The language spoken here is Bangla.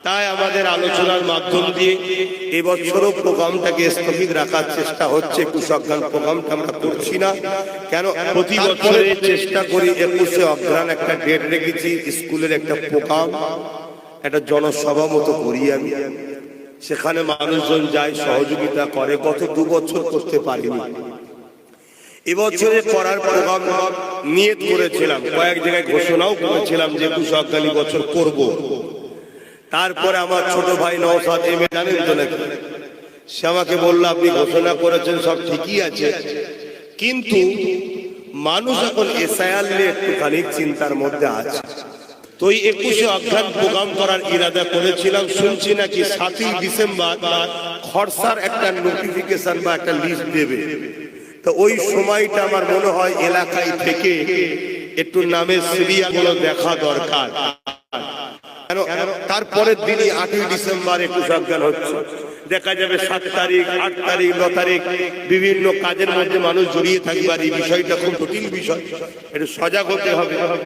তাই আমাদের আলোচনার মাধ্যম দিয়ে এবছরও প্রোগ্রামটাকে স্থগিত রাখার চেষ্টা হচ্ছে। 21 অঘ্রাণ প্রোগ্রামটা আমরা করছি না কেন, প্রতি বছরে চেষ্টা করি 21শে অঘ্রাণ একটা ডেট রেখেছি, স্কুলের একটা প্রোগ্রাম, একটা জনসভা মতো করি আমি, সেখানে মানুষজন যায়, সহযোগিতা করে। গত 2 বছর করতে পারিনি, এবছরে করার প্রোগ্রাম নিয়ত করেছিলাম, কয়েক জায়গায় ঘোষণাও করেছিলাম যে 21 অঘ্রাণ বছর করব। তারপরে আমার ছোট ভাই নওশাদ এমএ জানেন তো নাকি, সে আমাকে বললো আপনি ঘোষণা করেছেন সব ঠিকই আছে, কিন্তু মানুষ এখন এসআইআর নিয়ে একটুখানি চিন্তার মধ্যে আছে। তো এই 21শে অঘ্রাণ প্রোগ্রাম করার ইরাদা করেছিলাম। শুনছি নাকি 7ই ডিসেম্বর খরসার একটা নোটিফিকেশন বা একটা লিস্ট দেবে। তো ওই সময়টা আমার মনে হয় এলাকায় থেকে একটু নামের সিরিয়ালগুলো দেখা দরকার। তারপরের দিনই 8ই ডিসেম্বর 21 অঘ্রাণ হচ্ছে, দেখা যাবে 7 তারিখ, 8 তারিখ, 9 তারিখ বিভিন্ন কাজের মধ্যে মানুষ জড়িয়ে থাকবে। আর এই বিষয়টা খুব জটিল বিষয়, একটু সজাগ হতে হবে।